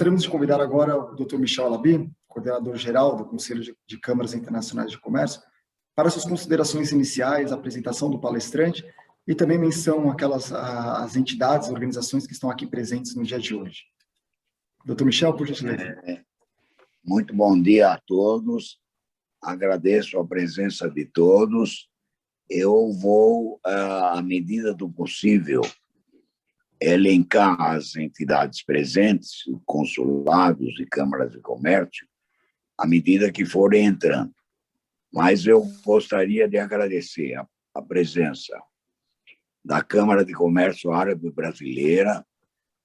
Gostaríamos de convidar agora o Dr. Michel Alabi, coordenador-geral do Conselho de Câmaras Internacionais de Comércio, para suas considerações iniciais, a apresentação do palestrante e também menção àquelas as entidades, organizações que estão aqui presentes no dia de hoje. Dr. Michel, por gentileza. Muito bom dia a todos. Agradeço a presença de todos. Eu vou, à medida do possível, elencar as entidades presentes, consulados e câmaras de comércio, à medida que forem entrando. Mas eu gostaria de agradecer a presença da Câmara de Comércio Árabe Brasileira,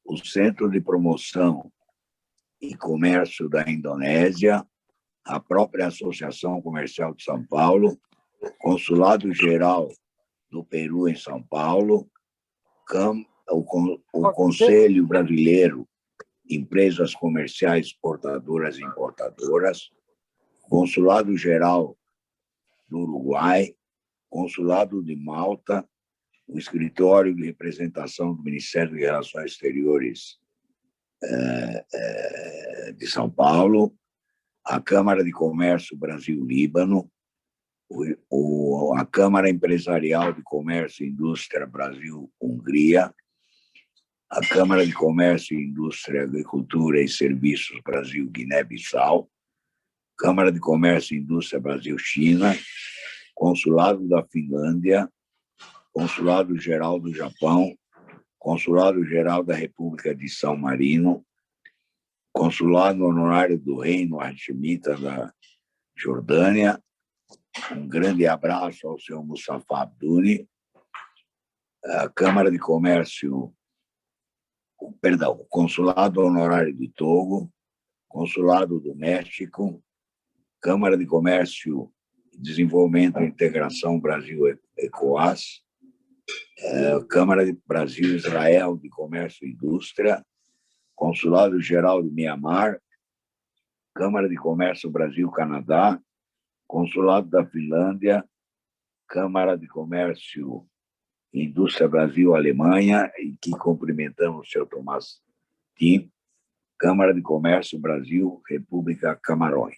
o Centro de Promoção e Comércio da Indonésia, a própria Associação Comercial de São Paulo, Consulado-Geral do Peru em São Paulo, o Conselho Brasileiro de Empresas Comerciais Exportadoras e Importadoras, Consulado-Geral do Uruguai, Consulado de Malta, o Escritório de Representação do Ministério de Relações Exteriores de São Paulo, a Câmara de Comércio Brasil-Líbano, a Câmara Empresarial de Comércio e Indústria Brasil-Hungria, a Câmara de Comércio e Indústria, Agricultura e Serviços Brasil-Guiné-Bissau, Câmara de Comércio e Indústria Brasil-China, Consulado da Finlândia, Consulado-Geral do Japão, Consulado-Geral da República de São Marino, Consulado Honorário do Reino Hashemita da Jordânia. Um grande abraço ao senhor Mustafa Abduni, a Câmara de Comércio, Consulado Honorário de Togo, Consulado do México, Câmara de Comércio, Desenvolvimento e Integração Brasil-ECOAS, Câmara de Brasil-Israel de Comércio e Indústria, Consulado-Geral de Mianmar, Câmara de Comércio Brasil-Canadá, Consulado da Finlândia, Câmara de Comércio e Indústria Brasil-Alemanha, em que cumprimentamos o senhor Tomás Tim, Câmara de Comércio Brasil, República Camarões.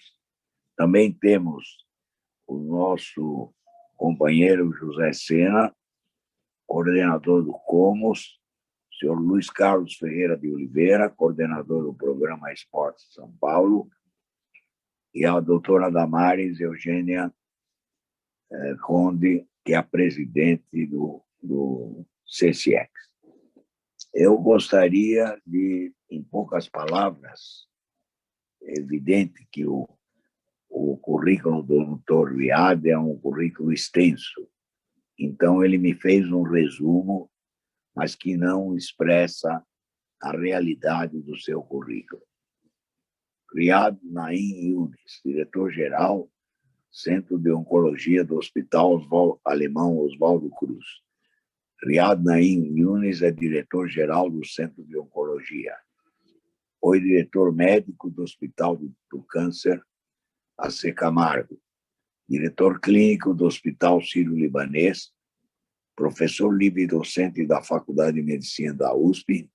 Também temos o nosso companheiro José Sena, coordenador do Comos, o senhor Luiz Carlos Ferreira de Oliveira, coordenador do Programa Esportes São Paulo, e a doutora Damares Eugênia Conde, que é a presidente do CCX. Eu gostaria de, em poucas palavras, é evidente que o currículo do Dr. Riad é um currículo extenso, então ele me fez um resumo, mas que não expressa a realidade do seu currículo. Riad Naim Yunis, diretor-geral, Centro de Oncologia do Hospital Alemão Oswaldo Cruz. Riad Naim Yunis é diretor-geral do Centro de Oncologia. Foi diretor médico do Hospital do Câncer AC Camargo, diretor clínico do Hospital Sírio-Libanês, professor livre-docente da Faculdade de Medicina da USP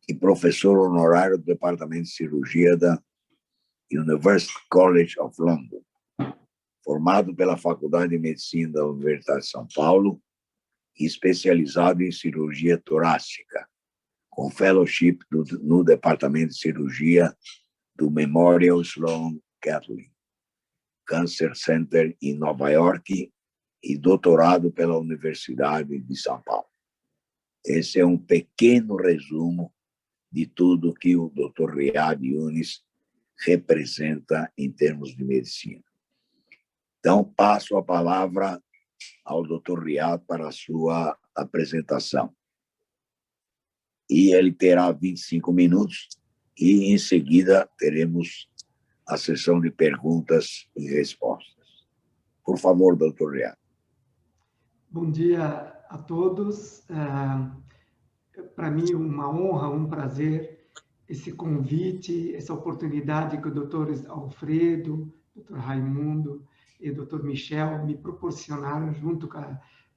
e professor honorário do Departamento de Cirurgia da University College of London, formado pela Faculdade de Medicina da Universidade de São Paulo e especializado em cirurgia torácica, com fellowship no Departamento de Cirurgia do Memorial Sloan Kettering Cancer Center em Nova York e doutorado pela Universidade de São Paulo. Esse é um pequeno resumo de tudo que o Dr. Riad Yunis representa em termos de medicina. Então, passo a palavra ao Dr. Riad para a sua apresentação. E ele terá 25 minutos e, em seguida, teremos a sessão de perguntas e respostas. Por favor, Dr. Riad. Bom dia a todos. Para mim, uma honra, um prazer, esse convite, essa oportunidade que o Dr. Alfredo, Dr. Raimundo e o Dr. Michel me proporcionaram junto com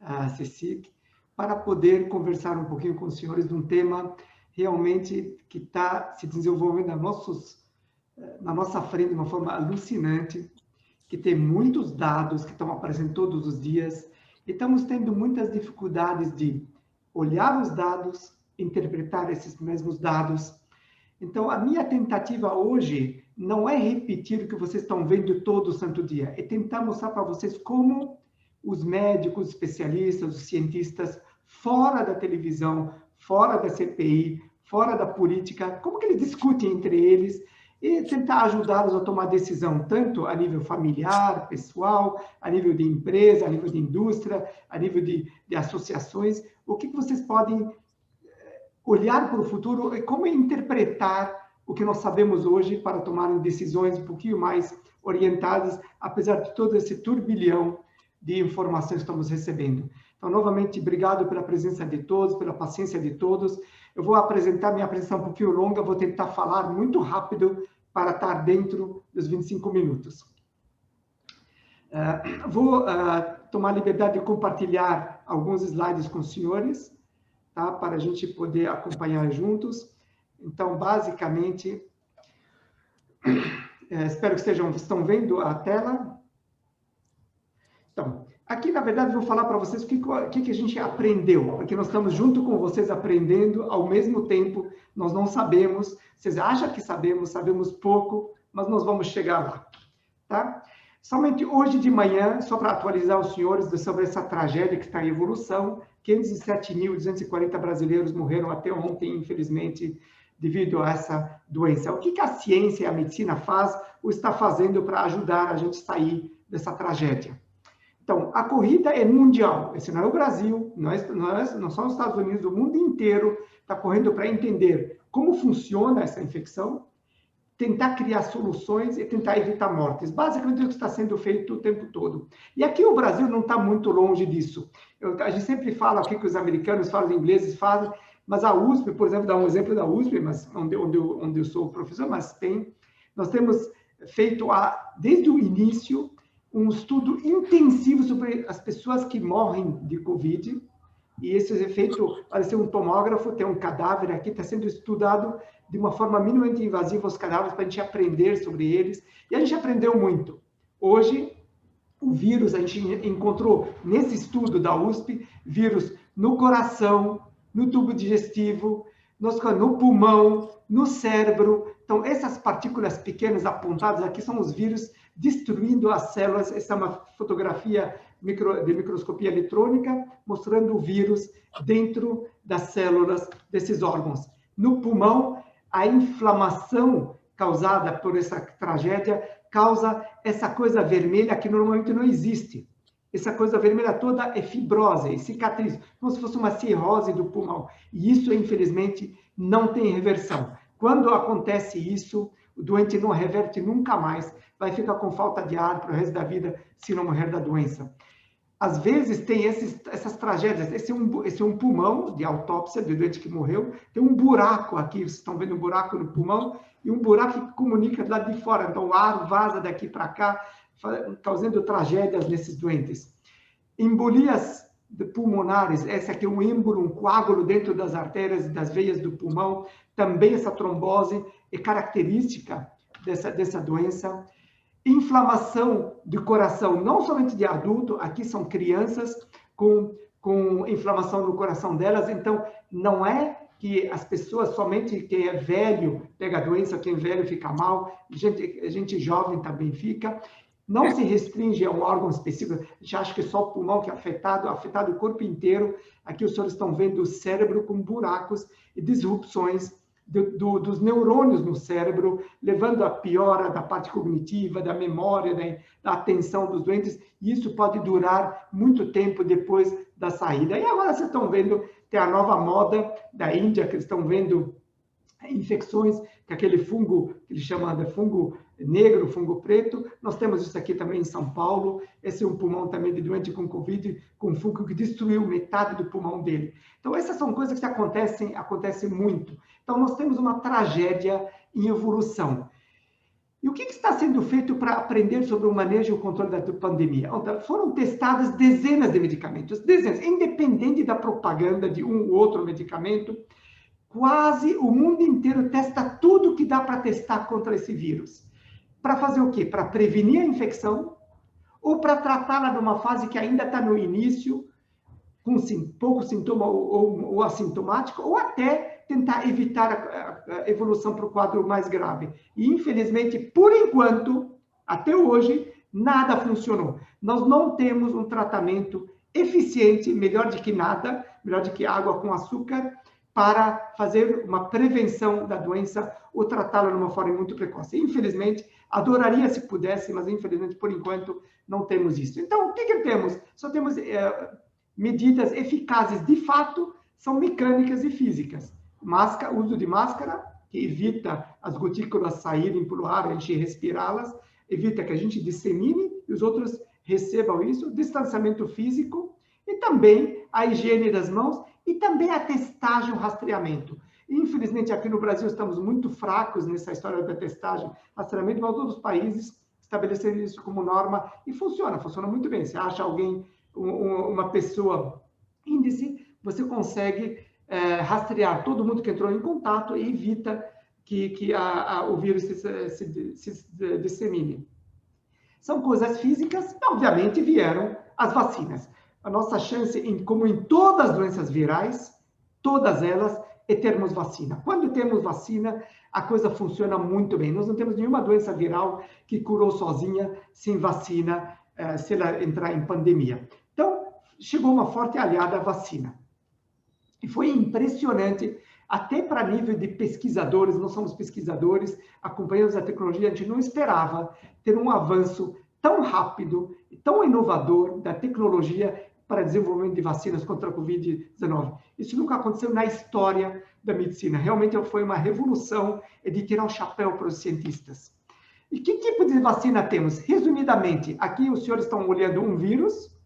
a CECIC para poder conversar um pouquinho com os senhores de um tema realmente que está se desenvolvendo na nossa frente de uma forma alucinante, que tem muitos dados que estão aparecendo todos os dias, e estamos tendo muitas dificuldades de olhar os dados, interpretar esses mesmos dados. Então, a minha tentativa hoje não é repetir o que vocês estão vendo todo santo dia, é tentar mostrar para vocês como os médicos, especialistas, os cientistas, fora da televisão, fora da CPI, fora da política, como que eles discutem entre eles e tentar ajudá-los a tomar decisão, tanto a nível familiar, pessoal, a nível de empresa, a nível de indústria, a nível de associações, o que vocês podem olhar para o futuro e como interpretar o que nós sabemos hoje para tomarem decisões um pouquinho mais orientadas, apesar de todo esse turbilhão de informações que estamos recebendo. Então, novamente, obrigado pela presença de todos, pela paciência de todos. Eu vou apresentar minha apresentação um pouquinho longa, vou tentar falar muito rápido para estar dentro dos 25 minutos. Vou tomar a liberdade de compartilhar alguns slides com os senhores, tá? Para a gente poder acompanhar juntos. Então, basicamente, espero que estão vendo a tela. Então, aqui, na verdade, vou falar para vocês o que a gente aprendeu, porque nós estamos junto com vocês aprendendo ao mesmo tempo, nós não sabemos, vocês acham que sabemos pouco, mas nós vamos chegar lá, tá? Somente hoje de manhã, só para atualizar os senhores sobre essa tragédia que está em evolução, 507.240 brasileiros morreram até ontem, infelizmente, devido a essa doença. O que a ciência e a medicina faz ou está fazendo para ajudar a gente a sair dessa tragédia? Então, a corrida é mundial. Esse não é o Brasil, não são os Estados Unidos, o mundo inteiro está correndo para entender como funciona essa infecção, tentar criar soluções e tentar evitar mortes. Basicamente, é o que está sendo feito o tempo todo. E aqui o Brasil não está muito longe disso. A gente sempre fala o que os americanos falam, os ingleses fazem, mas a USP, por exemplo, dá um exemplo da USP, mas onde eu sou professor, mas nós temos feito, desde o início, um estudo intensivo sobre as pessoas que morrem de Covid, e esse efeito, parece um tomógrafo, tem um cadáver aqui, está sendo estudado de uma forma minimamente invasiva os cadáveres para a gente aprender sobre eles, e a gente aprendeu muito. Hoje, o vírus, a gente encontrou nesse estudo da USP, vírus no coração, no tubo digestivo, no pulmão, no cérebro. Então, essas partículas pequenas apontadas aqui são os vírus destruindo as células. Essa é uma fotografia de microscopia eletrônica, mostrando o vírus dentro das células desses órgãos. No pulmão, a inflamação causada por essa tragédia causa essa coisa vermelha que normalmente não existe. Essa coisa vermelha toda é fibrose, é cicatriz, como se fosse uma cirrose do pulmão. E isso, infelizmente, não tem reversão. Quando acontece isso, o doente não reverte nunca mais, vai ficar com falta de ar para o resto da vida, se não morrer da doença. Às vezes tem essas tragédias, esse é um pulmão de autópsia do doente que morreu, tem um buraco aqui, vocês estão vendo um buraco no pulmão, e um buraco que comunica do lado de fora, então o ar vaza daqui para cá, causando tragédias nesses doentes. Embolias pulmonares, essa aqui é um êmbolo, um coágulo dentro das artérias e das veias do pulmão, também essa trombose é característica dessa doença. Inflamação do coração, não somente de adulto, aqui são crianças com inflamação no coração delas, então não é que as pessoas, somente quem é velho pega a doença, quem é velho fica mal, gente jovem também fica. Não se restringe a um órgão específico, a gente acha que é só o pulmão que é afetado o corpo inteiro. Aqui os senhores estão vendo o cérebro com buracos e disrupções dos neurônios no cérebro, levando à piora da parte cognitiva, da memória, da atenção dos doentes, e isso pode durar muito tempo depois da saída. E agora vocês estão vendo, tem a nova moda da Índia, que eles estão vendo infecções, que aquele fungo, que eles chamam de fungo negro, fungo preto. Nós temos isso aqui também em São Paulo. Esse é um pulmão também de doente com Covid, com fungo que destruiu metade do pulmão dele. Então, essas são coisas que acontecem muito. Então, nós temos uma tragédia em evolução. E o que está sendo feito para aprender sobre o manejo e o controle da pandemia? Foram testadas dezenas de medicamentos, dezenas, independente da propaganda de um ou outro medicamento. quase o mundo inteiro testa tudo que dá para testar contra esse vírus. Para fazer o quê? Para prevenir a infecção ou para tratá-la numa fase que ainda está no início, com pouco sintoma ou assintomático, ou até tentar evitar a evolução para o quadro mais grave. E, infelizmente, por enquanto, até hoje, nada funcionou. Nós não temos um tratamento eficiente, melhor do que nada, melhor do que água com açúcar, para fazer uma prevenção da doença ou tratá-la de uma forma muito precoce. Infelizmente, adoraria se pudesse, mas infelizmente, por enquanto, não temos isso. Então, o que temos? Só temos medidas eficazes, de fato, são mecânicas e físicas. Uso de máscara, que evita as gotículas saírem para o ar, a gente respirá-las, evita que a gente dissemine e os outros recebam isso, distanciamento físico e também a higiene das mãos e também a testagem, o rastreamento. Infelizmente, aqui no Brasil, estamos muito fracos nessa história da testagem, rastreamento, mas todos os países estabeleceram isso como norma e funciona muito bem. Você acha alguém, uma pessoa índice, você consegue rastrear todo mundo que entrou em contato e evita que o vírus se dissemine. São coisas físicas, obviamente vieram as vacinas. A nossa chance, como em todas as doenças virais, todas elas, é termos vacina. Quando temos vacina, a coisa funciona muito bem. Nós não temos nenhuma doença viral que curou sozinha, sem vacina, se ela entrar em pandemia. Então, chegou uma forte aliada à vacina. E foi impressionante, até para nível de pesquisadores, nós somos pesquisadores, acompanhamos a tecnologia, a gente não esperava ter um avanço tão rápido e tão inovador da tecnologia para desenvolvimento de vacinas contra a Covid-19. Isso nunca aconteceu na história da medicina. Realmente foi uma revolução de tirar o chapéu para os cientistas. E que tipo de vacina temos? Resumidamente, aqui os senhores estão olhando um vírus,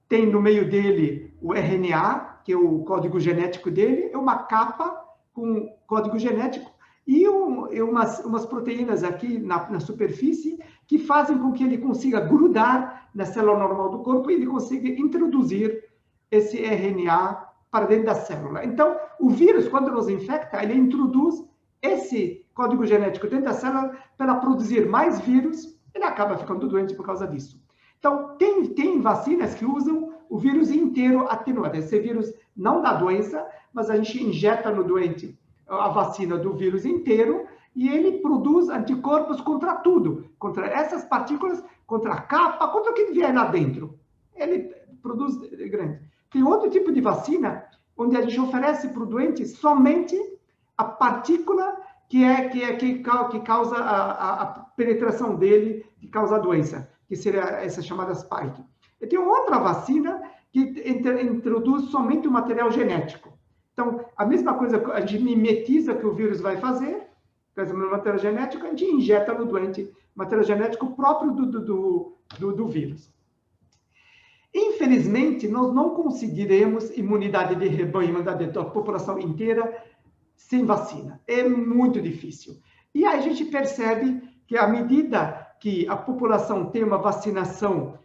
tem no meio dele o RNA, que é o código genético dele, é uma capa com código genético e umas proteínas aqui na superfície que fazem com que ele consiga grudar na célula normal do corpo e ele consiga introduzir esse RNA para dentro da célula. Então, o vírus, quando nos infecta, ele introduz esse código genético dentro da célula para produzir mais vírus, ele acaba ficando doente por causa disso. Então, tem vacinas que usam o vírus inteiro atenuado. Esse vírus não dá doença, mas a gente injeta no doente a vacina do vírus inteiro e ele produz anticorpos contra tudo, contra essas partículas, contra a capa, contra o que vier lá dentro. Ele produz grande. Tem outro tipo de vacina onde a gente oferece para o doente somente a partícula que causa a penetração dele, que causa a doença, que seria essa chamada spike. E tem outra vacina que introduz somente o material genético. Então, a mesma coisa, a gente mimetiza o que o vírus vai fazer, faz o material genético, a gente injeta no doente material genético próprio do vírus. Infelizmente, nós não conseguiremos imunidade de rebanho, imunidade da população inteira, sem vacina. É muito difícil. E aí a gente percebe que à medida que a população tem uma vacinação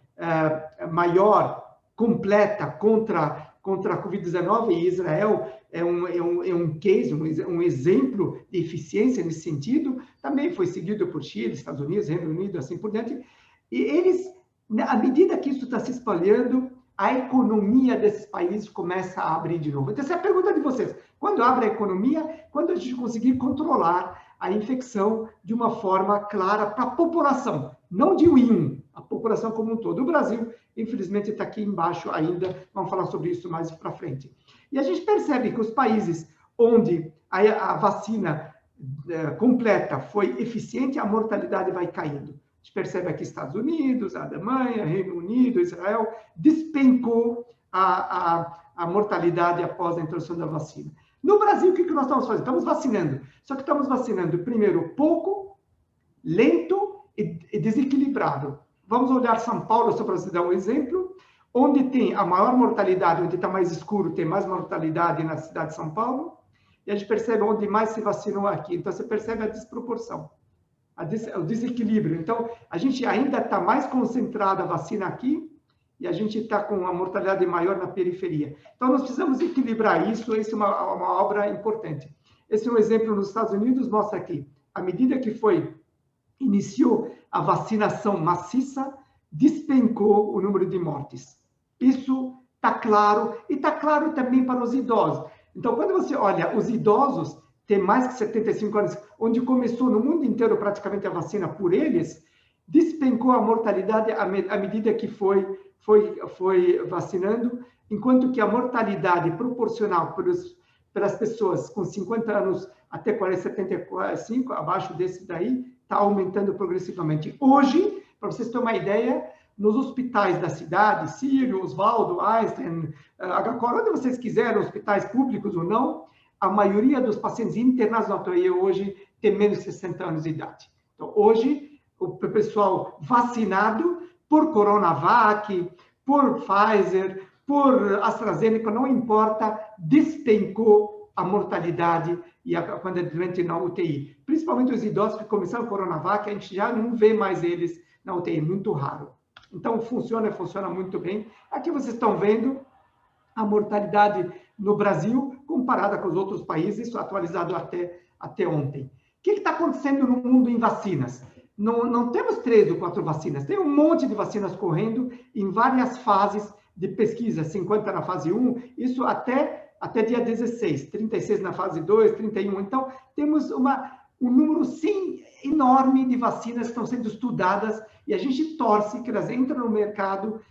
maior, completa, contra a Covid-19, e Israel é um case, um exemplo de eficiência nesse sentido, também foi seguido por Chile, Estados Unidos, Reino Unido, assim por diante, e eles, à medida que isso está se espalhando, a economia desses países começa a abrir de novo. Então, essa é a pergunta de vocês. Quando abre a economia, quando a gente conseguir controlar a infecção de uma forma clara para a população, não de um em um, a população como um todo. O Brasil, infelizmente, está aqui embaixo ainda, vamos falar sobre isso mais para frente. E a gente percebe que os países onde a vacina completa foi eficiente, a mortalidade vai caindo. A gente percebe aqui Estados Unidos, a Alemanha, Reino Unido, Israel, despencou a mortalidade após a introdução da vacina. No Brasil, o que nós estamos fazendo? Estamos vacinando. Só que estamos vacinando primeiro pouco, lento e desequilibrado. Vamos olhar São Paulo, só para você dar um exemplo, onde tem a maior mortalidade, onde está mais escuro, tem mais mortalidade na cidade de São Paulo, e a gente percebe onde mais se vacinou aqui. Então, você percebe a desproporção, o desequilíbrio. Então, a gente ainda está mais concentrada a vacina aqui, e a gente está com uma mortalidade maior na periferia. Então, nós precisamos equilibrar isso, isso é uma obra importante. Esse é um exemplo nos Estados Unidos, mostra aqui, à medida que iniciou a vacinação maciça, despencou o número de mortes. Isso está claro, e está claro também para os idosos. Então, quando você olha, os idosos têm mais que 75 anos, onde começou no mundo inteiro praticamente a vacina por eles, despencou a mortalidade à medida que foi vacinando, enquanto que a mortalidade proporcional pelas pessoas com 50 anos até 75, abaixo desse daí, está aumentando progressivamente. Hoje, para vocês terem uma ideia, nos hospitais da cidade, Sírio, Oswaldo, Einstein, HCOR, onde vocês quiserem, hospitais públicos ou não, a maioria dos pacientes internados na UTI hoje tem menos de 60 anos de idade. Então, hoje, o pessoal vacinado por Coronavac, por Pfizer, por AstraZeneca, não importa, despencou a mortalidade e quando é doente na UTI. Principalmente os idosos que começaram Coronavac, a gente já não vê mais eles na UTI, muito raro. Então, funciona muito bem. Aqui vocês estão vendo a mortalidade no Brasil comparada com os outros países, isso atualizado até ontem. O que está acontecendo no mundo em vacinas? Não temos 3 ou 4 vacinas, tem um monte de vacinas correndo em várias fases de pesquisa, 50 na fase 1, isso até dia 16, 36 na fase 2, 31. Então, temos um número, sim, enorme de vacinas que estão sendo estudadas e a gente torce que elas entrem no mercado.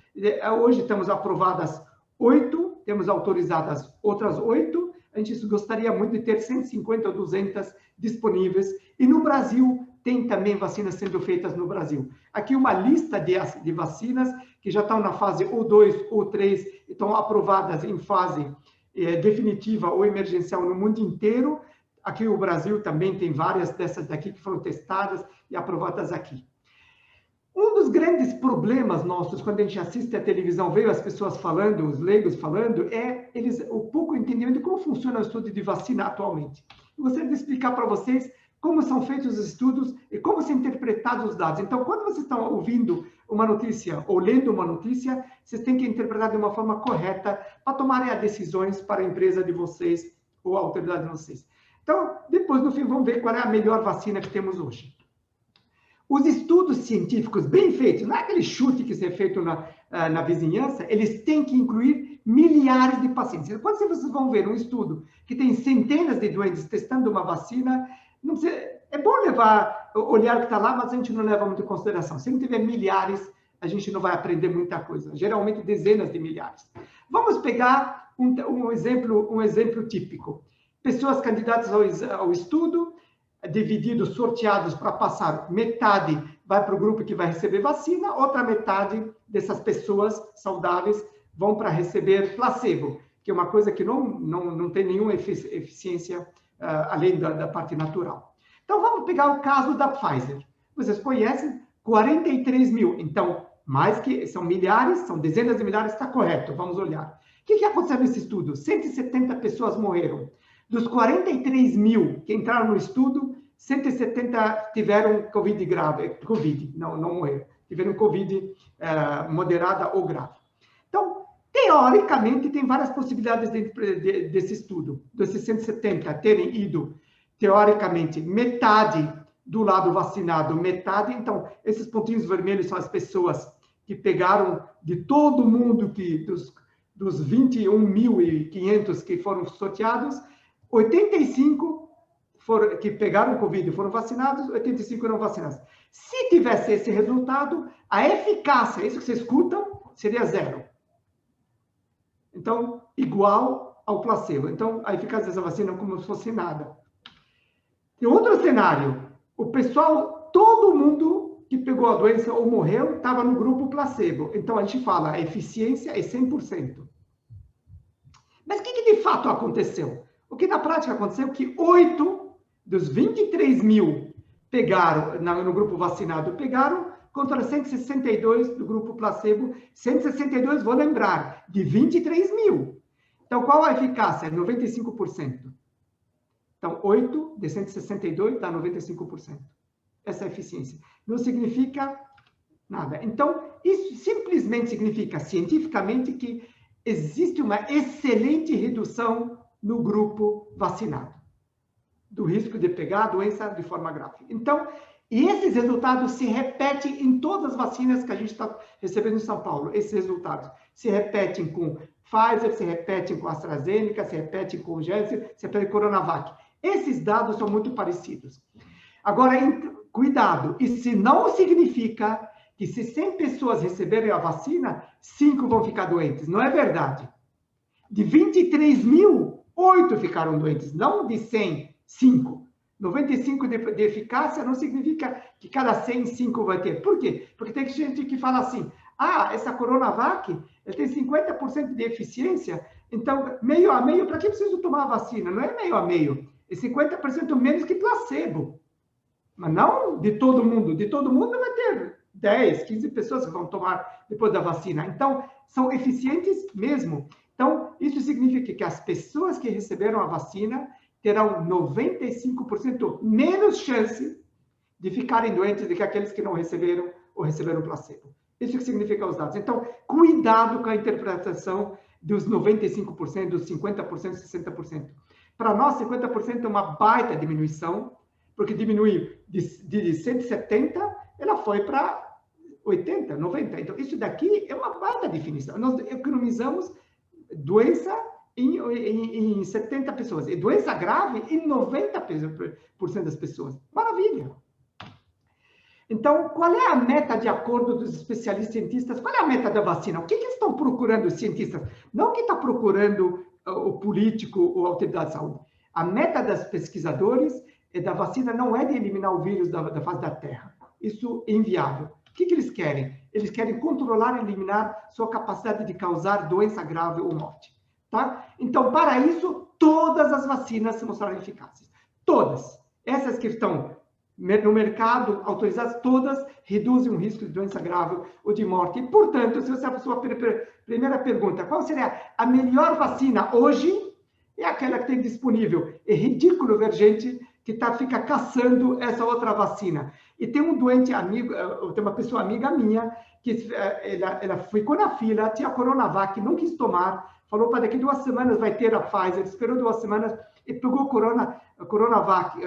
Hoje temos aprovadas 8, temos autorizadas outras 8, a gente gostaria muito de ter 150 ou 200 disponíveis. E no Brasil, tem também vacinas sendo feitas no Brasil. Aqui uma lista de vacinas que já estão na fase ou 2 ou 3, estão aprovadas em fase definitiva ou emergencial no mundo inteiro. Aqui o Brasil também tem várias dessas daqui que foram testadas e aprovadas aqui. Um dos grandes problemas nossos, quando a gente assiste a televisão, veio as pessoas falando, os leigos falando, o pouco entendimento de como funciona o estudo de vacina atualmente. Eu gostaria de explicar para vocês como são feitos os estudos e como são interpretados os dados. Então, quando vocês estão ouvindo uma notícia ou lendo uma notícia, vocês têm que interpretar de uma forma correta para tomarem as decisões para a empresa de vocês ou a autoridade de vocês. Então, depois, no fim, vamos ver qual é a melhor vacina que temos hoje. Os estudos científicos bem feitos, não é aquele chute que é feito na vizinhança, eles têm que incluir milhares de pacientes. Quando vocês vão ver um estudo que tem centenas de doentes testando uma vacina, não precisa, é bom olhar o que está lá, mas a gente não leva muito em consideração. Se não tiver milhares, a gente não vai aprender muita coisa. Geralmente, dezenas de milhares. Vamos pegar um exemplo típico. Pessoas candidatas ao estudo, divididos, sorteados para passar. Metade vai para o grupo que vai receber vacina, outra metade dessas pessoas saudáveis vão para receber placebo, que é uma coisa que não tem nenhuma eficiência além da parte natural. Então, vamos pegar o caso da Pfizer. Vocês conhecem 43 mil. Então, são milhares, são dezenas de milhares, está correto. Vamos olhar. O que aconteceu nesse estudo? 170 pessoas morreram. Dos 43 mil que entraram no estudo, 170 tiveram Covid grave. Covid, não morreram. Tiveram Covid moderada ou grave. Então, teoricamente, tem várias possibilidades desse estudo. Desses 170 terem ido, teoricamente, metade do lado vacinado, metade. Então, esses pontinhos vermelhos são as pessoas que pegaram de todo mundo, dos 21.500 que foram sorteados, 85 que pegaram Covid e foram vacinados, 85 não vacinados. Se tivesse esse resultado, a eficácia, isso que vocês escutam, seria 0. Então, igual ao placebo. Então, a eficácia dessa vacina é como se fosse nada. E outro cenário, o pessoal, todo mundo que pegou a doença ou morreu, estava no grupo placebo. Então, a gente fala, a eficiência é 100%. Mas o que de fato aconteceu? O que na prática aconteceu é que 8 dos 23 mil pegaram, no grupo vacinado, pegaram contra 162 do grupo placebo. 162, vou lembrar, de 23 mil. Então, qual a eficácia? 95%. Então, 8 de 162 dá 95%. Essa é a eficiência. Não significa Nada. Então, isso simplesmente significa, cientificamente, que existe uma excelente redução no grupo vacinado, do risco de pegar a doença de forma grave. Então, e esses resultados se repetem em todas as vacinas que a gente está recebendo em São Paulo. Esses resultados se repetem com Pfizer, se repetem com AstraZeneca, se repetem com Janssen, se repetem com Coronavac. Esses dados são muito parecidos. Agora, cuidado, isso não significa que se 100 pessoas receberem a vacina, 5 vão ficar doentes. Não é verdade. De 23 mil, 8 ficaram doentes. Não de 100, 5. 95 de eficácia não significa que cada 100, 5 vai ter. Por quê? Porque tem gente que fala assim, essa Coronavac ele tem 50% de eficiência, então meio a meio, para que preciso tomar a vacina? Não é meio a meio, é 50% menos que placebo. Mas não de todo mundo. De todo mundo vai ter 10, 15 pessoas que vão tomar depois da vacina. Então, são eficientes mesmo. Então, isso significa que as pessoas que receberam a vacina terão 95% menos chance de ficarem doentes do que aqueles que não receberam ou receberam placebo. Isso que significa os dados. Então, cuidado com a interpretação dos 95%, dos 50%, 60%. Para nós, 50% é uma baita diminuição, porque diminuiu de 170, ela foi para 80, 90. Então, isso daqui é uma baita definição. Nós economizamos doença em 70 pessoas, e doença grave em 90% das pessoas. Maravilha! Então, qual é a meta, de acordo dos especialistas cientistas? Qual é a meta da vacina? O que eles estão procurando, os cientistas? Não o que está procurando o político ou a autoridade de saúde. A meta dos pesquisadores da vacina não é de eliminar o vírus da face da Terra. Isso é inviável. O que eles querem? Eles querem controlar e eliminar sua capacidade de causar doença grave ou morte. Tá? Então, para isso, todas as vacinas se mostraram eficazes. Todas. Essas que estão no mercado, autorizadas, todas reduzem o risco de doença grave ou de morte. E, portanto, se você é a sua primeira pergunta, qual seria a melhor vacina hoje? É aquela que tem disponível. É ridículo ver gente que fica caçando essa outra vacina. E tem um doente amigo, tem uma pessoa amiga minha, que ela ficou na fila, tinha Coronavac, não quis tomar, falou para daqui 2 semanas vai ter a Pfizer, esperou 2 semanas e pegou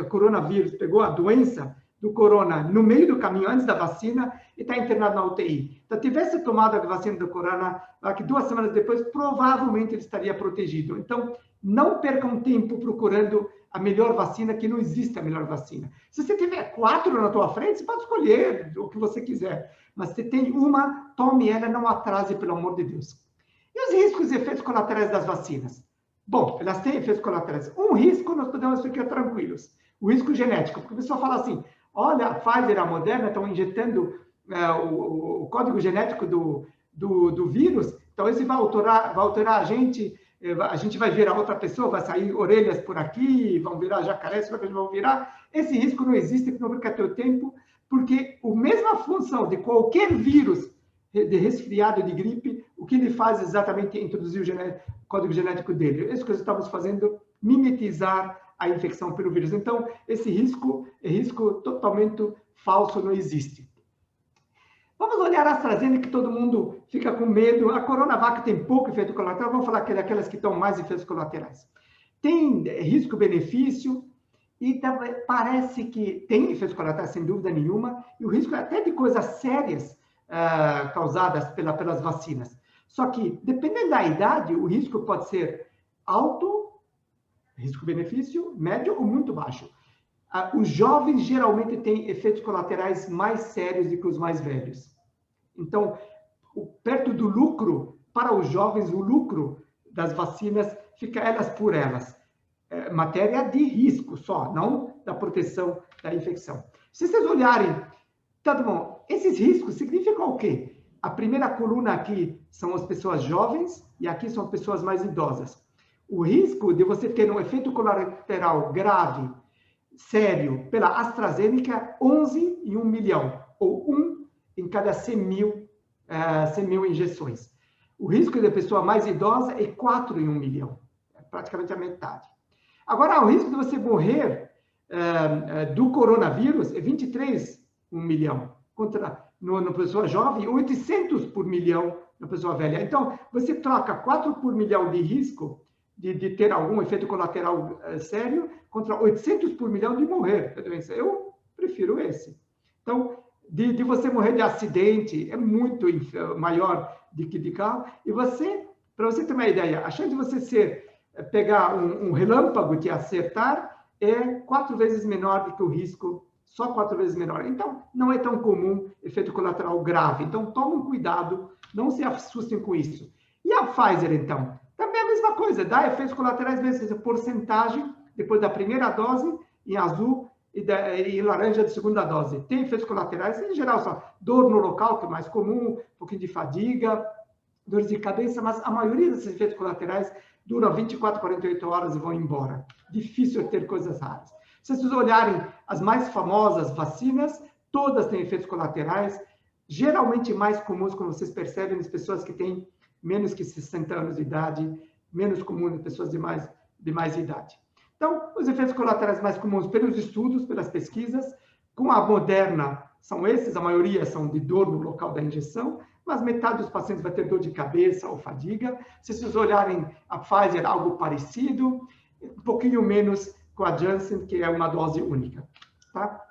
coronavírus, pegou a doença do corona no meio do caminho, antes da vacina, e está internado na UTI. Então, tivesse tomado a vacina do corona, que 2 semanas depois, provavelmente ele estaria protegido. Então, não percam tempo procurando a melhor vacina, que não existe a melhor vacina. Se você tiver 4 na tua frente, você pode escolher o que você quiser. Mas se tem uma, tome ela, não atrase, pelo amor de Deus. E os riscos e efeitos colaterais das vacinas? Bom, elas têm efeitos colaterais. Um risco, nós podemos ficar tranquilos. O risco genético. Porque a pessoa fala assim, olha, a Pfizer e a Moderna estão injetando o código genético do vírus, então esse vai alterar a gente vai virar outra pessoa, vai sair orelhas por aqui, vão virar jacarés, vão virar. Esse risco não existe, não vai ter o tempo, porque a mesma função de qualquer vírus de resfriado, de gripe, o que ele faz exatamente é introduzir o código genético dele. Isso que nós estamos fazendo, mimetizar a infecção pelo vírus. Então, esse risco é risco totalmente falso, não existe. Vamos olhar a AstraZeneca, que todo mundo fica com medo. A Coronavac tem pouco efeito colateral. Vamos falar daquelas que estão mais efeitos colaterais. Tem risco-benefício e parece que tem efeitos colaterais, sem dúvida nenhuma, e o risco é até de coisas sérias causadas pelas vacinas. Só que, dependendo da idade, o risco pode ser alto, risco-benefício, médio ou muito baixo. Os jovens geralmente têm efeitos colaterais mais sérios do que os mais velhos. Então, perto do lucro, para os jovens, o lucro das vacinas fica elas por elas. Matéria de risco só, não da proteção da infecção. Se vocês olharem, tá bom, esses riscos significam o quê? A primeira coluna aqui são as pessoas jovens e aqui são as pessoas mais idosas. O risco de você ter um efeito colateral grave, sério, pela AstraZeneca, 11 em 1 milhão, ou 1 em cada 100 mil injeções. O risco da pessoa mais idosa é 4 em 1 milhão, é praticamente a metade. Agora, o risco de você morrer do coronavírus é 23 em 1 milhão, contra na pessoa jovem e 800 por milhão na pessoa velha. Então, você troca 4 por milhão de risco de ter algum efeito colateral sério contra 800 por milhão de morrer da doença. Eu prefiro esse. Então, de você morrer de acidente é muito maior do que de carro. E você, para você ter uma ideia, a chance de você pegar um relâmpago te acertar é 4 vezes menor do que o risco, só 4 vezes menor. Então, não é tão comum efeito colateral grave. Então, tomem cuidado, não se assustem com isso. E a Pfizer, então? Também é a mesma coisa, dá efeitos colaterais vezes a porcentagem depois da primeira dose, em azul, e laranja de segunda dose. Tem efeitos colaterais, em geral, só dor no local, que é mais comum, um pouquinho de fadiga, dores de cabeça, mas a maioria desses efeitos colaterais duram 24, 48 horas e vão embora. Difícil ter coisas raras. Se vocês olharem as mais famosas vacinas, todas têm efeitos colaterais, geralmente mais comuns, quando vocês percebem, nas pessoas que têm menos que 60 anos de idade, menos comum nas pessoas de mais idade. Então, os efeitos colaterais mais comuns pelos estudos, pelas pesquisas, com a Moderna são esses, a maioria são de dor no local da injeção, mas metade dos pacientes vai ter dor de cabeça ou fadiga. Se vocês olharem a Pfizer, algo parecido, um pouquinho menos com a Janssen, que é uma dose única. Tá?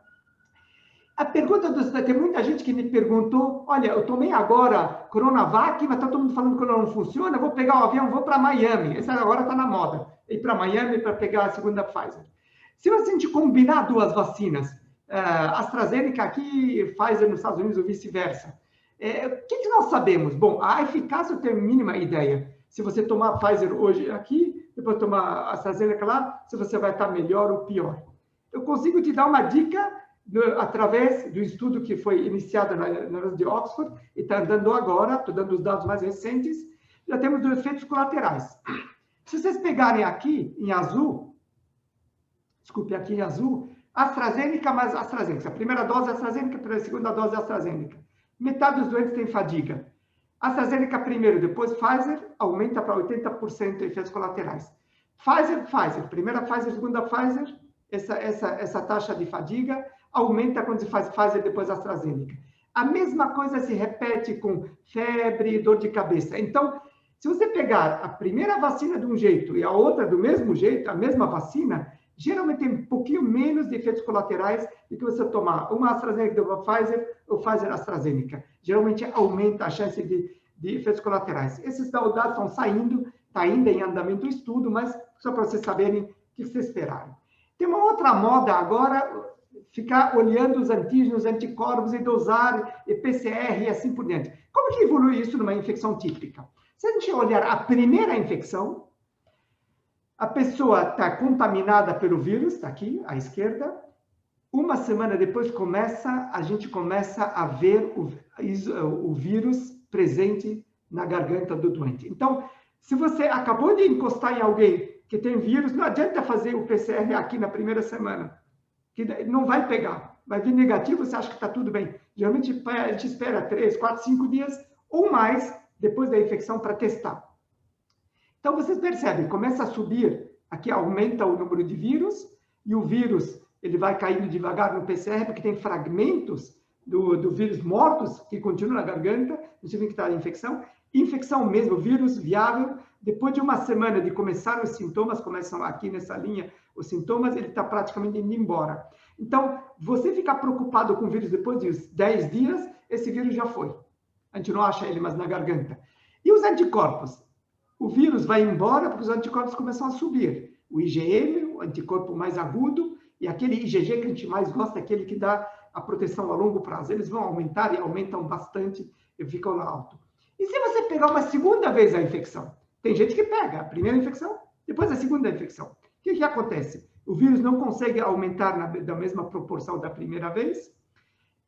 A pergunta tem muita gente que me perguntou, olha, eu tomei agora Coronavac, mas está todo mundo falando que não funciona, eu vou pegar o avião, vou para Miami. Essa agora está na moda. Ir para Miami para pegar a segunda Pfizer. Se a gente combinar duas vacinas, AstraZeneca aqui, Pfizer nos Estados Unidos ou vice-versa, o que nós sabemos? Bom, a eficácia eu tenho a mínima ideia. Se você tomar Pfizer hoje aqui, depois tomar AstraZeneca lá, se você vai estar melhor ou pior. Eu consigo te dar uma dica através do estudo que foi iniciado na Universidade de Oxford e está andando agora, estou dando os dados mais recentes, já temos 2 efeitos colaterais. Se vocês pegarem aqui em azul, desculpe, aqui em azul, AstraZeneca mais AstraZeneca. A primeira dose é AstraZeneca, a segunda dose é AstraZeneca. Metade dos doentes tem fadiga. AstraZeneca primeiro, depois Pfizer, aumenta para 80% de efeitos colaterais. Pfizer, primeira Pfizer, segunda Pfizer, essa taxa de fadiga aumenta quando se faz Pfizer, depois AstraZeneca. A mesma coisa se repete com febre e dor de cabeça. Então, se você pegar a primeira vacina de um jeito e a outra do mesmo jeito, a mesma vacina, geralmente tem um pouquinho menos de efeitos colaterais do que você tomar uma AstraZeneca ou uma Pfizer ou Pfizer AstraZeneca. Geralmente aumenta a chance de efeitos colaterais. Esses dados estão saindo, está ainda em andamento o estudo, mas só para vocês saberem o que vocês esperaram. Tem uma outra moda agora, ficar olhando os antígenos, anticorpos e dosar, e PCR e assim por diante. Como que evolui isso numa infecção típica? Se a gente olhar a primeira infecção, a pessoa está contaminada pelo vírus, está aqui à esquerda. Uma semana depois a gente começa a ver o vírus presente na garganta do doente. Então, se você acabou de encostar em alguém que tem vírus, não adianta fazer o PCR aqui na primeira semana, que não vai pegar. Vai vir negativo, você acha que está tudo bem. Geralmente a gente espera 3, 4, 5 dias ou mais depois da infecção para testar. Então, vocês percebem, começa a subir, aqui aumenta o número de vírus, e o vírus ele vai caindo devagar no PCR, porque tem fragmentos do vírus mortos que continuam na garganta, não significa que está a infecção. Infecção mesmo, vírus viável, depois de uma semana de começar os sintomas, começam aqui nessa linha os sintomas, ele está praticamente indo embora. Então, você ficar preocupado com o vírus depois de 10 dias, esse vírus já foi. A gente não acha ele mais na garganta. E os anticorpos? O vírus vai embora porque os anticorpos começam a subir. O IgM, o anticorpo mais agudo, e aquele IgG que a gente mais gosta, aquele que dá a proteção a longo prazo. Eles vão aumentar e aumentam bastante e ficam lá alto. E se você pegar uma segunda vez a infecção? Tem gente que pega a primeira infecção, depois a segunda infecção. O que acontece? O vírus não consegue aumentar da mesma proporção da primeira vez.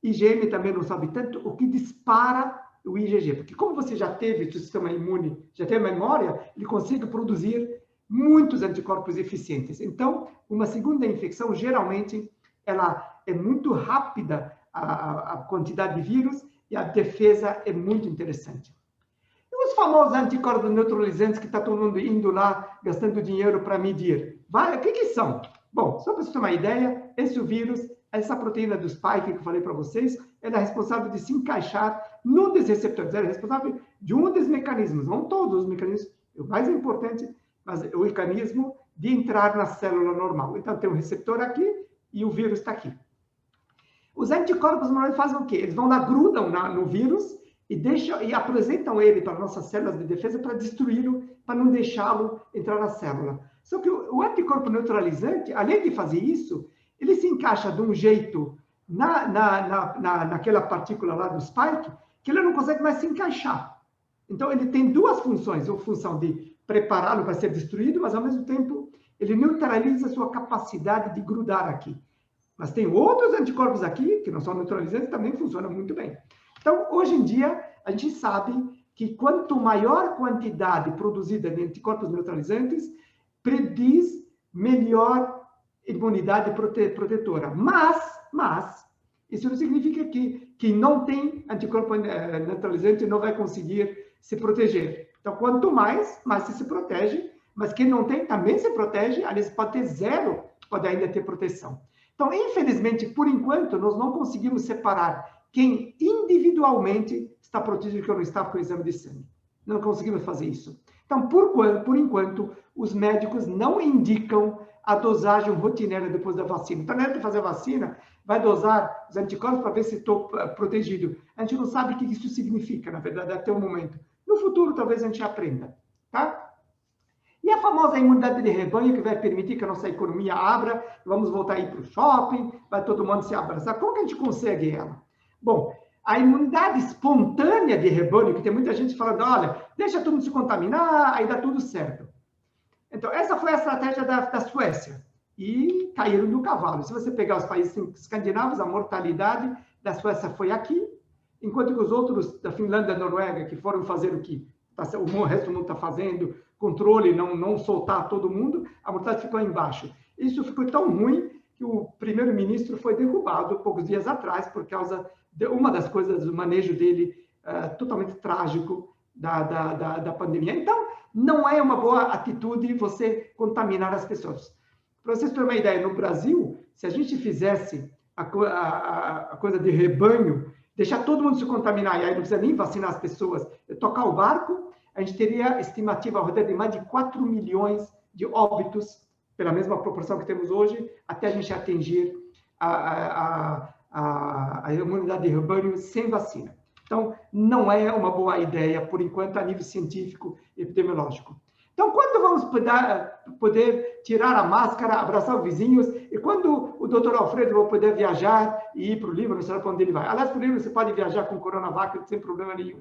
IgM também não sobe tanto, o que dispara o IgG. Porque como você já teve o sistema imune, já tem a memória, ele consegue produzir muitos anticorpos eficientes. Então, uma segunda infecção, geralmente, ela é muito rápida, a quantidade de vírus, e a defesa é muito interessante. E os famosos anticorpos neutralizantes que está todo mundo indo lá, gastando dinheiro para medir? O que são? Bom, só para você ter uma ideia, esse vírus, essa proteína do spike que eu falei para vocês, ela é responsável de se encaixar num dos receptores, ela é responsável de um dos mecanismos, não todos os mecanismos, o mais importante, mas o mecanismo de entrar na célula normal. Então, tem um receptor aqui e o vírus está aqui. Os anticorpos normalmente fazem o quê? Eles vão lá, grudam no vírus e apresentam ele para nossas células de defesa para destruí-lo, para não deixá-lo entrar na célula. Só que o anticorpo neutralizante, além de fazer isso, ele se encaixa de um jeito naquela partícula lá do spike, que ele não consegue mais se encaixar. Então, ele tem duas funções. A função de prepará-lo para ser destruído, mas, ao mesmo tempo, ele neutraliza a sua capacidade de grudar aqui. Mas tem outros anticorpos aqui, que não são neutralizantes, também funcionam muito bem. Então, hoje em dia, a gente sabe que quanto maior quantidade produzida de anticorpos neutralizantes, prediz melhor imunidade protetora. Mas isso não significa que quem não tem anticorpo neutralizante não vai conseguir se proteger. Então, quanto mais se protege, mas quem não tem também se protege, aliás, pode ter zero, pode ainda ter proteção. Então, infelizmente, por enquanto, nós não conseguimos separar quem individualmente está protegido e quem não está com o exame de sangue. Não conseguimos fazer isso. Então, por enquanto, os médicos não indicam a dosagem rotineira depois da vacina. Então, na hora de fazer a vacina, vai dosar os anticorpos para ver se estou protegido. A gente não sabe o que isso significa, na verdade, até o momento. No futuro, talvez a gente aprenda, tá? E a famosa imunidade de rebanho, que vai permitir que a nossa economia abra, vamos voltar a ir para o shopping, vai todo mundo se abraçar. Como que a gente consegue ela? Bom, a imunidade espontânea de rebanho, que tem muita gente falando, olha, deixa todo mundo se contaminar, aí dá tudo certo. Então, essa foi a estratégia da Suécia. E caíram do cavalo. Se você pegar os países escandinavos, a mortalidade da Suécia foi aqui, enquanto que os outros, da Finlândia e da Noruega, que foram fazer o que o resto do mundo está fazendo, controle, não soltar todo mundo, a mortalidade ficou embaixo. Isso ficou tão ruim que o primeiro-ministro foi derrubado poucos dias atrás por causa de uma das coisas do manejo dele totalmente trágico da pandemia. Então, não é uma boa atitude você contaminar as pessoas. Para vocês terem uma ideia, no Brasil, se a gente fizesse a coisa de rebanho, deixar todo mundo se contaminar, e aí não precisa nem vacinar as pessoas, tocar o barco, a gente teria estimativa ao redor de mais de 4 milhões de óbitos, pela mesma proporção que temos hoje, até a gente atingir a imunidade de rebanho sem vacina. Então, não é uma boa ideia, por enquanto, a nível científico e epidemiológico. Então, quando vamos poder tirar a máscara, abraçar os vizinhos, e quando o doutor Alfredo vai poder viajar e ir para o Líbano, não sei para onde ele vai. Aliás, para o Líbano você pode viajar com Coronavac sem problema nenhum.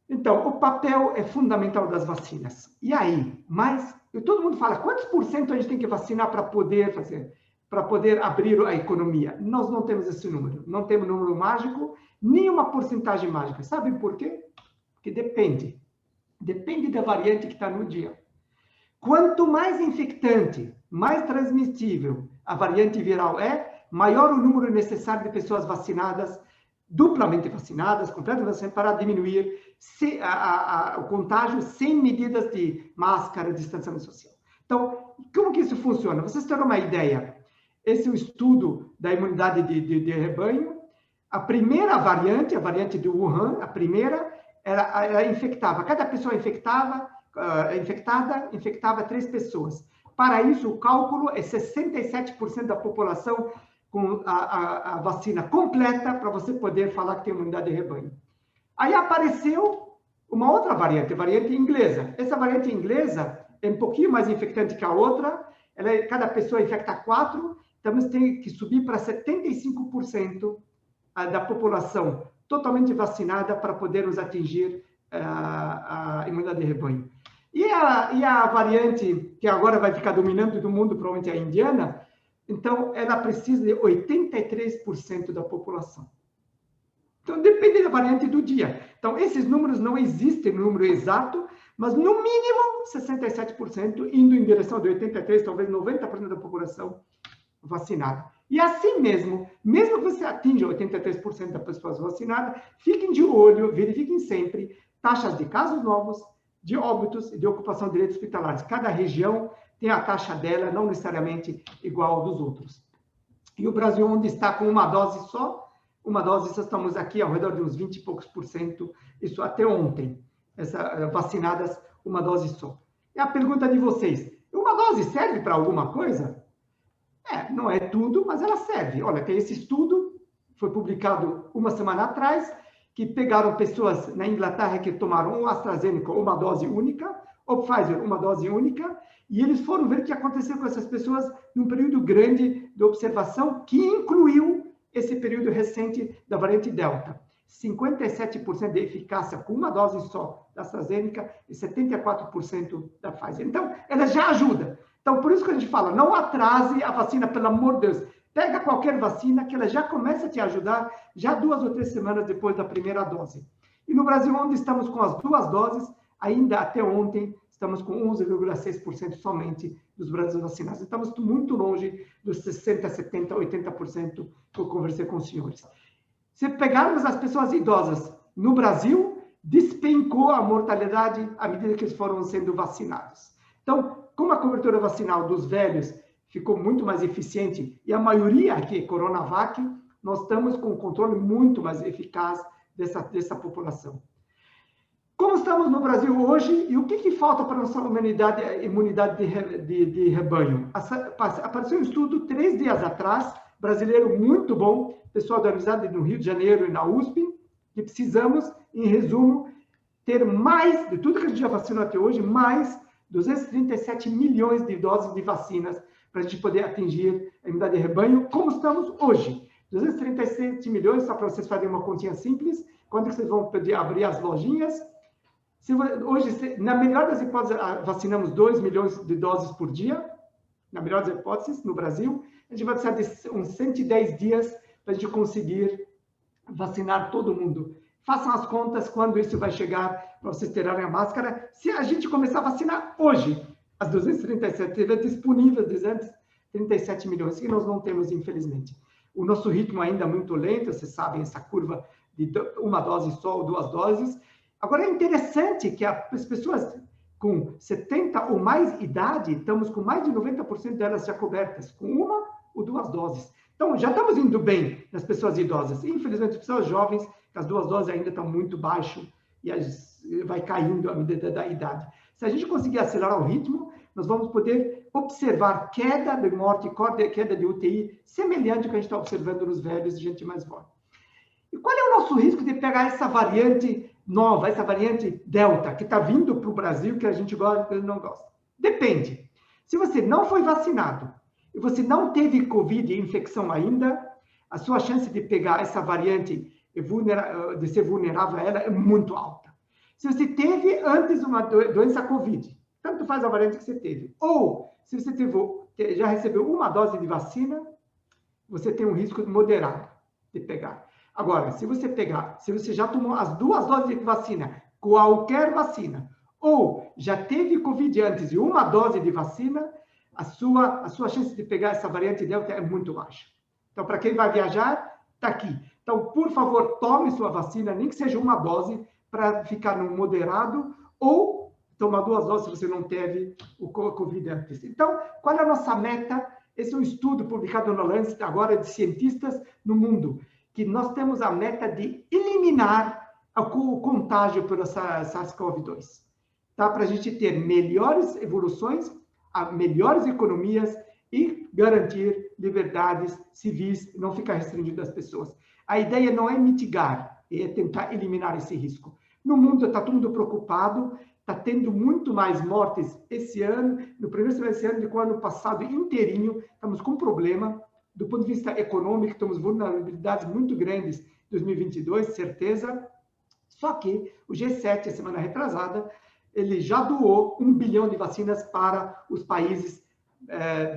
Então, o papel é fundamental das vacinas. E aí? Mas, todo mundo fala, quantos por cento a gente tem que vacinar para poder fazer, para poder abrir a economia? Nós não temos esse número. Não temos número mágico, nem uma porcentagem mágica. Sabe por quê? Porque depende. Depende da variante que está no dia. Quanto mais infectante, mais transmissível a variante viral é, maior o número necessário de pessoas vacinadas, duplamente vacinadas, completamente vacinadas, para diminuir o contágio sem medidas de máscara, distanciamento social. Então, como que isso funciona? Vocês terão uma ideia. Esse é o estudo da imunidade de rebanho. A primeira variante, a variante de Wuhan, a primeira, ela infectava. Cada pessoa infectada infectava 3 pessoas. Para isso, o cálculo é 67% da população com a vacina completa para você poder falar que tem imunidade de rebanho. Aí apareceu uma outra variante, a variante inglesa. Essa variante inglesa é um pouquinho mais infectante que a outra. Cada pessoa infecta 4, então você tem que subir para 75% da população totalmente vacinada para podermos atingir a imunidade de rebanho. E a variante que agora vai ficar dominando do mundo, provavelmente a indiana, então ela precisa de 83% da população. Então depende da variante do dia. Então esses números não existem no número exato, mas no mínimo 67% indo em direção de 83%, talvez 90% da população vacinada. E assim mesmo que você atinja 83% das pessoas vacinadas, fiquem de olho, verifiquem sempre taxas de casos novos, de óbitos e de ocupação de leitos hospitalares. Cada região tem a taxa dela, não necessariamente igual ao dos outros. E o Brasil, onde está com uma dose só, estamos aqui ao redor de uns 20 e poucos %, isso até ontem, vacinadas, uma dose só. E a pergunta de vocês, uma dose serve para alguma coisa? Não é tudo, mas ela serve. Olha, tem esse estudo, foi publicado uma semana atrás, que pegaram pessoas na Inglaterra que tomaram o AstraZeneca, uma dose única, ou Pfizer, uma dose única, e eles foram ver o que aconteceu com essas pessoas num período grande de observação, que incluiu esse período recente da variante Delta. 57% de eficácia com uma dose só da AstraZeneca e 74% da Pfizer. Então, ela já ajuda. Então, por isso que a gente fala, não atrase a vacina, pelo amor de Deus. Pega qualquer vacina que ela já começa a te ajudar já 2 ou 3 semanas depois da primeira dose. E no Brasil, onde estamos com as 2 doses, ainda até ontem, estamos com 11,6% somente dos brasileiros vacinados. Estamos muito longe dos 60%, 70%, 80% que eu conversei com os senhores. Se pegarmos as pessoas idosas no Brasil, despencou a mortalidade à medida que eles foram sendo vacinados. Então, como a cobertura vacinal dos velhos ficou muito mais eficiente, e a maioria aqui é Coronavac, nós estamos com um controle muito mais eficaz dessa população. Como estamos no Brasil hoje e o que falta para a nossa imunidade de rebanho? Apareceu um estudo 3 dias atrás, brasileiro muito bom, pessoal da Universidade do Rio de Janeiro e na USP, que precisamos, em resumo, ter mais, de tudo que a gente já vacinou até hoje, mais 237 milhões de doses de vacinas para a gente poder atingir a imunidade de rebanho, como estamos hoje. 237 milhões, só para vocês fazerem uma continha simples, quando que vocês vão poder abrir as lojinhas? Hoje, na melhor das hipóteses, vacinamos 2 milhões de doses por dia, na melhor das hipóteses, no Brasil. A gente vai precisar de uns 110 dias para a gente conseguir vacinar todo mundo. Façam as contas quando isso vai chegar para vocês terem a máscara. Se a gente começar a vacinar hoje, as 237 estiver disponíveis, 237 milhões, que nós não temos, infelizmente. O nosso ritmo ainda é muito lento, vocês sabem, essa curva de uma dose só ou 2 doses. Agora, é interessante que as pessoas com 70 ou mais idade, estamos com mais de 90% delas já cobertas, com 1 ou 2 doses. Então, já estamos indo bem nas pessoas idosas. Infelizmente, as pessoas jovens, as 2 doses ainda estão muito baixo e vai caindo à medida da idade. Se a gente conseguir acelerar o ritmo, nós vamos poder observar queda de morte, queda de UTI, semelhante ao que a gente está observando nos velhos e gente mais velha. E qual é o nosso risco de pegar essa variante nova, essa variante Delta, que está vindo para o Brasil, que a gente gosta e não gosta? Depende. Se você não foi vacinado e você não teve Covid e infecção ainda, a sua chance de pegar essa variante, de ser vulnerável a ela, é muito alta. Se você teve antes uma doença Covid, tanto faz a variante que você teve, ou se você já recebeu uma dose de vacina, você tem um risco moderado de pegar. Agora, se você já tomou as 2 doses de vacina, qualquer vacina, ou já teve Covid antes e uma dose de vacina, a sua chance de pegar essa variante Delta é muito baixa. Então, para quem vai viajar, está aqui. Então, por favor, tome sua vacina, nem que seja uma dose, para ficar no moderado, ou tomar 2 doses se você não teve o Covid antes. Então, qual é a nossa meta? Esse é um estudo publicado no Lancet, agora, de cientistas no mundo, que nós temos a meta de eliminar o contágio pelo SARS-CoV-2, tá? Para a gente ter melhores evoluções, melhores economias e garantir liberdades civis, não ficar restringido às pessoas. A ideia não é mitigar, é tentar eliminar esse risco. No mundo está todo mundo preocupado, está tendo muito mais mortes esse ano, no primeiro semestre desse ano, do que o ano passado inteirinho. Estamos com um problema. Do ponto de vista econômico, temos vulnerabilidades muito grandes em 2022, certeza. Só que o G7, a semana retrasada, ele já doou 1 bilhão de vacinas para os países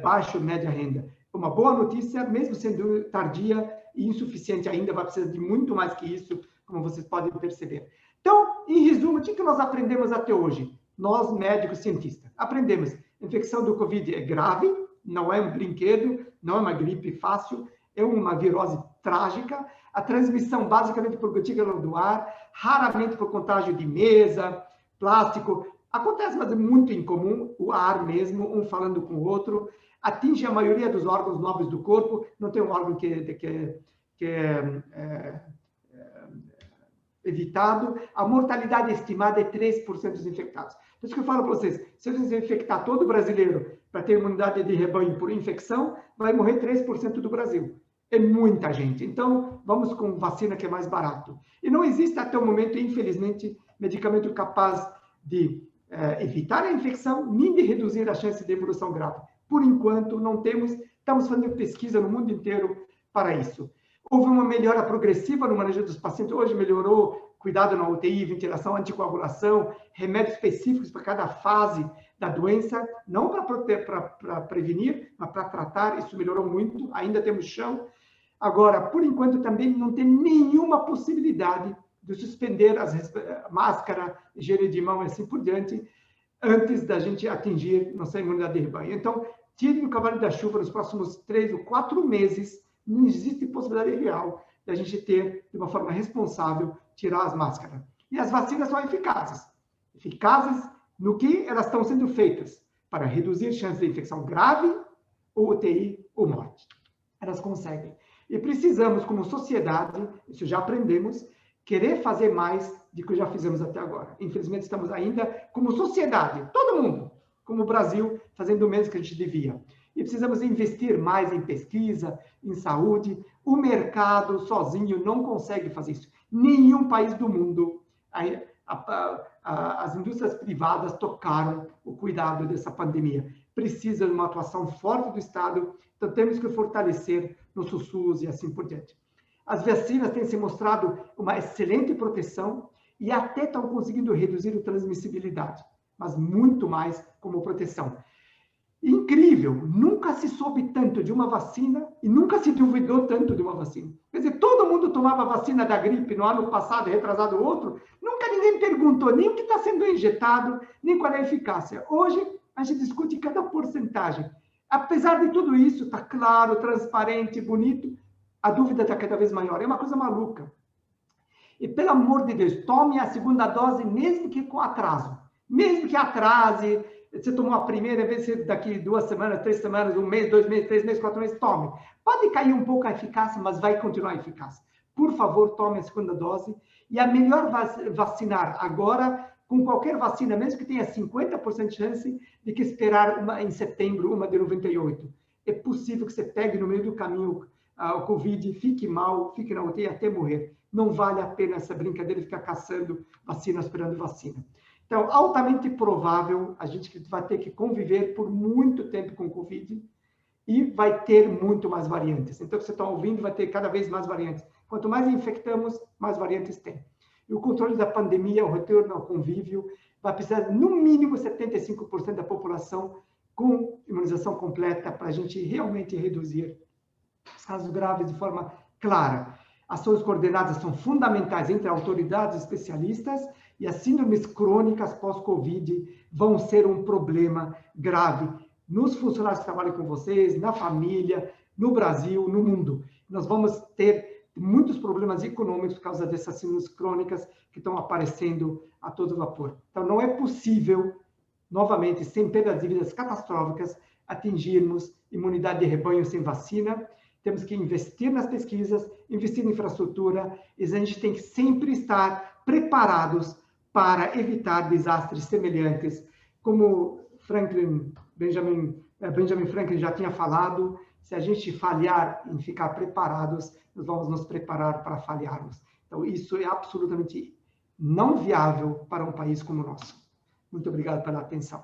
baixo e média renda. Uma boa notícia, mesmo sendo tardia e insuficiente ainda, vai precisar de muito mais que isso, como vocês podem perceber. Então, em resumo, o que nós aprendemos até hoje? Nós, médicos, cientistas, aprendemos. A infecção do Covid é grave, não é um brinquedo, não é uma gripe fácil, é uma virose trágica. A transmissão basicamente por gotícula do ar, raramente por contágio de mesa, plástico. Acontece, mas é muito incomum, o ar mesmo, um falando com o outro. atinge a maioria dos órgãos nobres do corpo, não tem um órgão que é evitado. A mortalidade estimada é 3% dos infectados. Por isso que eu falo para vocês, se você infectar todo brasileiro para ter imunidade de rebanho por infecção, vai morrer 3% do Brasil. É muita gente. Então, vamos com vacina que é mais barato. E não existe até o momento, infelizmente, medicamento capaz de evitar a infecção, nem de reduzir a chance de evolução grave. Por enquanto, não temos, estamos fazendo pesquisa no mundo inteiro para isso. Houve uma melhora progressiva no manejo dos pacientes, hoje melhorou, cuidado na UTI, ventilação, anticoagulação, remédios específicos para cada fase da doença, não para prevenir, mas para tratar, isso melhorou muito, ainda temos chão. Agora, por enquanto, também não tem nenhuma possibilidade de suspender as máscara, higiene de mão e assim por diante, antes da gente atingir nossa imunidade de rebanho. Então, tirem o cavalo da chuva nos próximos 3 ou 4 meses, não existe possibilidade real da gente ter, de uma forma responsável, tirar as máscaras. E as vacinas são eficazes. Eficazes no que elas estão sendo feitas, para reduzir chances de infecção grave, ou UTI, ou morte. Elas conseguem. E precisamos, como sociedade, isso já aprendemos, querer fazer mais do que já fizemos até agora. Infelizmente, estamos ainda, como sociedade, todo mundo, como o Brasil, fazendo o menos que a gente devia. E precisamos investir mais em pesquisa, em saúde. O mercado sozinho não consegue fazer isso. Nenhum país do mundo, as indústrias privadas tocaram o cuidado dessa pandemia. Precisa de uma atuação forte do Estado, então temos que fortalecer nosso SUS e assim por diante. As vacinas têm se mostrado uma excelente proteção e até estão conseguindo reduzir a transmissibilidade, mas muito mais como proteção. Incrível, nunca se soube tanto de uma vacina e nunca se duvidou tanto de uma vacina. Quer dizer, todo mundo tomava vacina da gripe no ano passado, retrasado outro, nunca ninguém perguntou nem o que está sendo injetado, nem qual é a eficácia. Hoje, a gente discute cada porcentagem. Apesar de tudo isso, está claro, transparente, bonito, a dúvida está cada vez maior. É uma coisa maluca. E, pelo amor de Deus, tome a segunda dose, mesmo que com atraso. Mesmo que atrase, você tomou a primeira, em vez de daqui 2 semanas, 3 semanas, 1 mês, 2 meses, 3 meses, 4 meses, tome. Pode cair um pouco a eficácia, mas vai continuar eficaz. Por favor, tome a segunda dose. E é melhor vacinar agora com qualquer vacina, mesmo que tenha 50% de chance, de que esperar uma em setembro, uma de 98. É possível que você pegue no meio do caminho o Covid, fique mal, fique na UTI até morrer. Não vale a pena essa brincadeira de ficar caçando vacina, esperando vacina. Então, altamente provável, a gente vai ter que conviver por muito tempo com o Covid e vai ter muito mais variantes. Então, o que você está ouvindo vai ter cada vez mais variantes. Quanto mais infectamos, mais variantes tem. E o controle da pandemia, o retorno ao convívio, vai precisar, no mínimo, 75% da população com imunização completa para a gente realmente reduzir os casos graves de forma clara. Ações coordenadas são fundamentais entre autoridades especialistas e as síndromes crônicas pós-Covid vão ser um problema grave nos funcionários que trabalham com vocês, na família, no Brasil, no mundo. Nós vamos ter muitos problemas econômicos por causa dessas síndromes crônicas que estão aparecendo a todo vapor. Então, não é possível, novamente, sem perdas de vidas catastróficas, atingirmos imunidade de rebanho sem vacina. Temos que investir nas pesquisas, investir em infraestrutura, e a gente tem que sempre estar preparados para evitar desastres semelhantes. Como Benjamin Franklin já tinha falado, se a gente falhar em ficar preparados, nós vamos nos preparar para falharmos. Então, isso é absolutamente não viável para um país como o nosso. Muito obrigado pela atenção.